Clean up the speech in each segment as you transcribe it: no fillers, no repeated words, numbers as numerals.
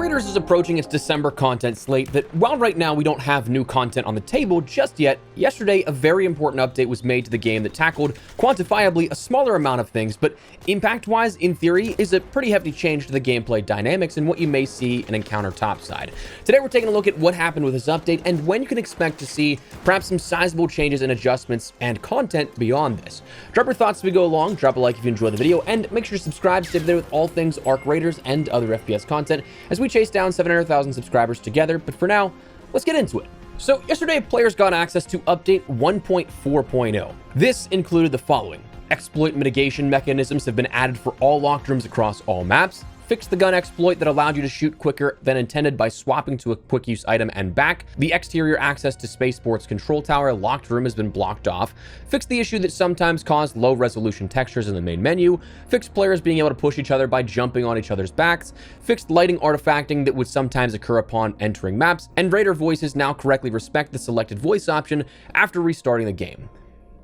Raiders is approaching its December content slate that, while right now we don't have new content on the table just yet, yesterday a very important update was made to the game that tackled quantifiably a smaller amount of things, but impact-wise, in theory, is a pretty hefty change to the gameplay dynamics and what you may see and encounter topside. Today we're taking a look at what happened with this update and when you can expect to see perhaps some sizable changes and adjustments and content beyond this. Drop your thoughts as we go along, drop a like if you enjoy the video, and make sure to subscribe to stay up to date with all things Arc Raiders and other FPS content as we chase down 700,000 subscribers together. But for now, let's get into it. So yesterday, players got access to update 1.4.0. This included the following. Exploit mitigation mechanisms have been added for all locked rooms across all maps. Fixed the gun exploit that allowed you to shoot quicker than intended by swapping to a quick use item and back. The exterior access to Spaceport's control tower locked room has been blocked off. Fixed the issue that sometimes caused low resolution textures in the main menu. Fixed players being able to push each other by jumping on each other's backs. Fixed lighting artifacting that would sometimes occur upon entering maps. And Raider voices now correctly respect the selected voice option after restarting the game.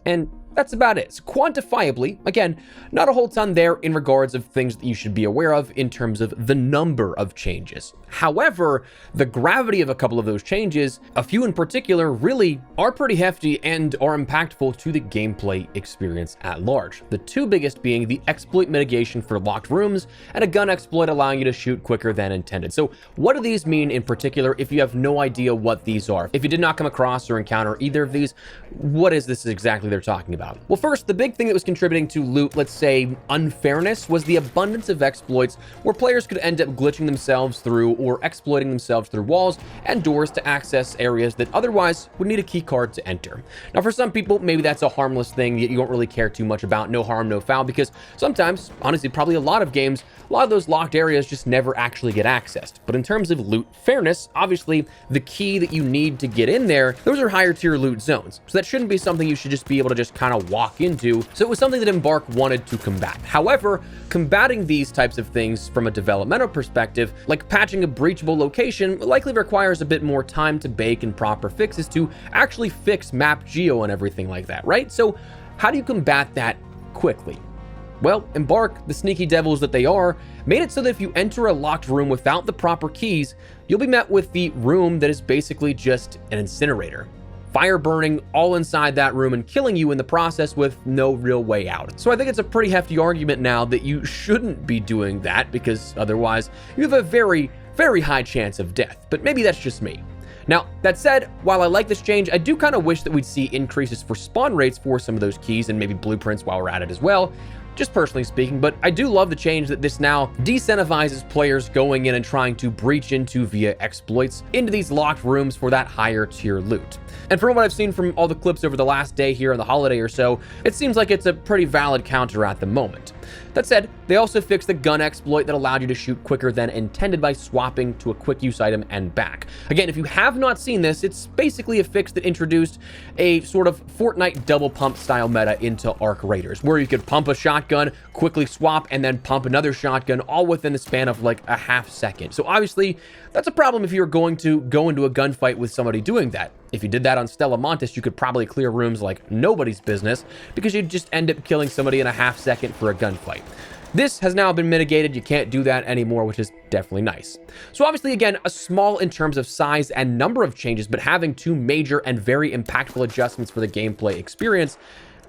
And that's about it. So quantifiably, again, not a whole ton there in regards of things that you should be aware of in terms of the number of changes. However, the gravity of a couple of those changes, a few in particular, really are pretty hefty and are impactful to the gameplay experience at large. The two biggest being the exploit mitigation for locked rooms and a gun exploit allowing you to shoot quicker than intended. So what do these mean in particular if you have no idea what these are? If you did not come across or encounter either of these, what is this exactly they're talking about? Well, first, the big thing that was contributing to loot, let's say, unfairness was the abundance of exploits where players could end up glitching themselves through or exploiting themselves through walls and doors to access areas that otherwise would need a key card to enter. Now, for some people, maybe that's a harmless thing that you don't really care too much about, no harm, no foul, because sometimes, honestly, probably a lot of games, a lot of those locked areas just never actually get accessed. But in terms of loot fairness, obviously, the key that you need to get in there, those are higher tier loot zones. So that shouldn't be something you should just be able to just kind of walk into. So it was something that Embark wanted to combat. However, combating these types of things from a developmental perspective, like patching a breachable location, likely requires a bit more time to bake and proper fixes to actually fix map geo and everything like that, right? So how do you combat that quickly? Well, Embark, the sneaky devils that they are, made it so that if you enter a locked room without the proper keys, you'll be met with the room that is basically just an incinerator. Fire burning all inside that room and killing you in the process with no real way out. So I think it's a pretty hefty argument now that you shouldn't be doing that because otherwise you have a very, very high chance of death. But maybe that's just me. Now, that said, while I like this change, I do kind of wish that we'd see increases for spawn rates for some of those keys and maybe blueprints while we're at it as well. Just personally speaking, but I do love the change that this now decentivizes players going in and trying to breach into via exploits into these locked rooms for that higher tier loot. And from what I've seen from all the clips over the last day here on the holiday or so, it seems like it's a pretty valid counter at the moment. That said, they also fixed the gun exploit that allowed you to shoot quicker than intended by swapping to a quick use item and back. Again, if you have not seen this, it's basically a fix that introduced a sort of Fortnite double pump style meta into Arc Raiders, where you could pump a shotgun, quickly swap, and then pump another shotgun all within the span of like a half second. So obviously, that's a problem if you're going to go into a gunfight with somebody doing that. If you did that on Stella Montis, you could probably clear rooms like nobody's business because you'd just end up killing somebody in a half second for a gunfight. This has now been mitigated. You can't do that anymore, which is definitely nice. So obviously, again, a small in terms of size and number of changes, but having two major and very impactful adjustments for the gameplay experience,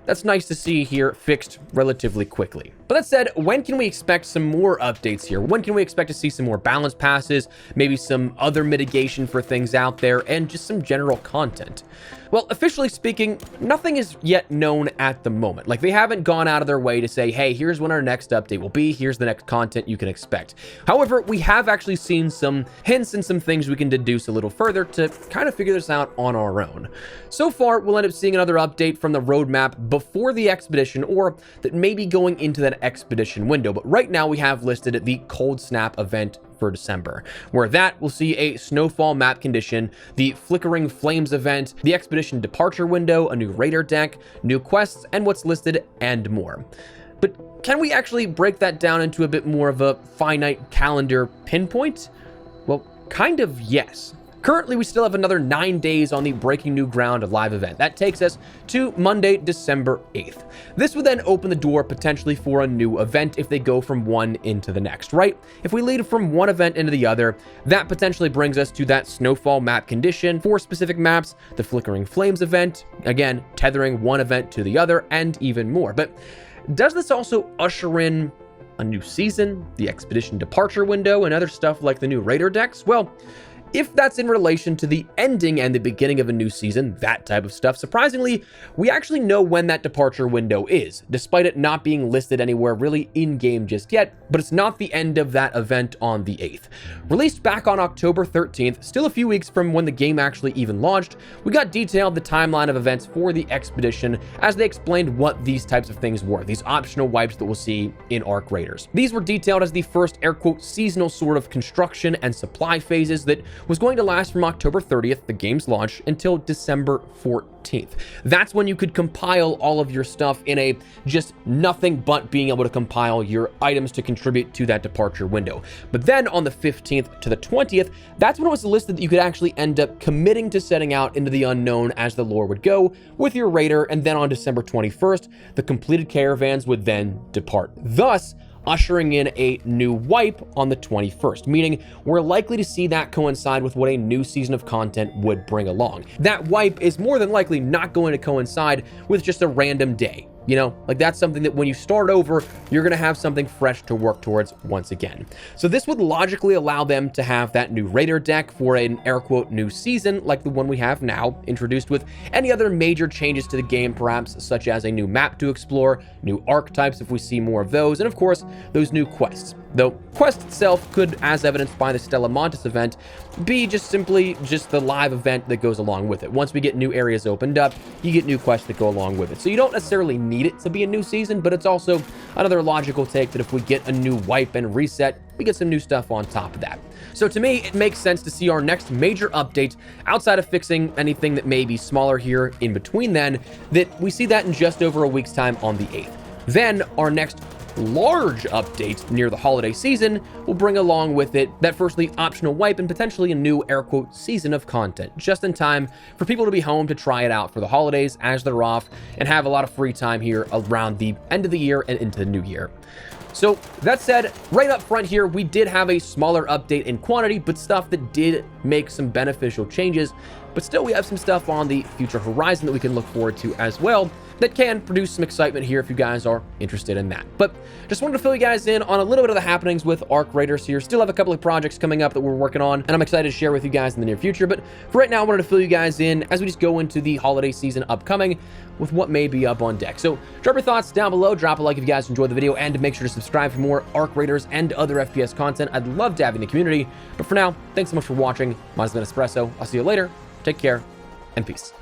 that's nice to see here fixed relatively quickly. But that said, when can we expect some more updates here? When can we expect to see some more balance passes, maybe some other mitigation for things out there, and just some general content? Well, officially speaking, nothing is yet known at the moment. Like, they haven't gone out of their way to say, hey, here's when our next update will be, here's the next content you can expect. However, we have actually seen some hints and some things we can deduce a little further to kind of figure this out on our own. So far, we'll end up seeing another update from the roadmap before the expedition, or that may be going into that expedition window. But right now, we have listed the Cold Snap event for December, where that will see a snowfall map condition, the Flickering Flames event, the expedition departure window, a new raider deck, new quests, and what's listed, and more. But can we actually break that down into a bit more of a finite calendar pinpoint? Well, kind of yes. Currently, we still have another 9 days on the Breaking New Ground live event. That takes us to Monday, December 8th. This would then open the door potentially for a new event if they go from one into the next, right? If we lead from one event into the other, that potentially brings us to that snowfall map condition for specific maps, the Flickering Flames event, again, tethering one event to the other, and even more. But does this also usher in a new season, the expedition departure window, and other stuff like the new Raider decks? Well, if that's in relation to the ending and the beginning of a new season, that type of stuff, surprisingly, we actually know when that departure window is, despite it not being listed anywhere really in-game just yet, but it's not the end of that event on the 8th. Released back on October 13th, still a few weeks from when the game actually even launched, we got detailed the timeline of events for the expedition as they explained what these types of things were, these optional wipes that we'll see in Arc Raiders. These were detailed as the first air-quote seasonal sort of construction and supply phases that was going to last from October 30th, the game's launch, until December 14th. That's when you could compile all of your stuff in a just nothing but being able to compile your items to contribute to that departure window. But then on the 15th to the 20th, that's when it was listed that you could actually end up committing to setting out into the unknown as the lore would go with your raider, and then on December 21st, the completed caravans would then depart. Thus, ushering in a new wipe on the 21st, meaning we're likely to see that coincide with what a new season of content would bring along. That wipe is more than likely not going to coincide with just a random day. You know, like that's something that when you start over, you're going to have something fresh to work towards once again. So this would logically allow them to have that new Raider deck for an air quote new season like the one we have now, introduced with any other major changes to the game, perhaps such as a new map to explore, new archetypes if we see more of those, and of course, those new quests. Though quest itself could, as evidenced by the Stella Montis event, be just simply the live event that goes along with it. Once we get new areas opened up, you get new quests that go along with it. So you don't necessarily need it to be a new season, but it's also another logical take that if we get a new wipe and reset, we get some new stuff on top of that. So to me, it makes sense to see our next major update, outside of fixing anything that may be smaller here in between then, that we see that in just over a week's time on the 8th. Then our next large update near the holiday season will bring along with it that firstly optional wipe and potentially a new air quote season of content, just in time for people to be home to try it out for the holidays as they're off and have a lot of free time here around the end of the year and into the new year. So that said, right up front here, we did have a smaller update in quantity, but stuff that did make some beneficial changes. But still, we have some stuff on the future horizon that we can look forward to as well that can produce some excitement here if you guys are interested in that. But just wanted to fill you guys in on a little bit of the happenings with Arc Raiders here. Still have a couple of projects coming up that we're working on, and I'm excited to share with you guys in the near future. But for right now, I wanted to fill you guys in as we just go into the holiday season upcoming with what may be up on deck. So drop your thoughts down below, drop a like if you guys enjoyed the video, and make sure to subscribe for more Arc Raiders and other FPS content. I'd love to have you in the community. But for now, thanks so much for watching. Mine's been Espresso. I'll see you later. Take care, and peace.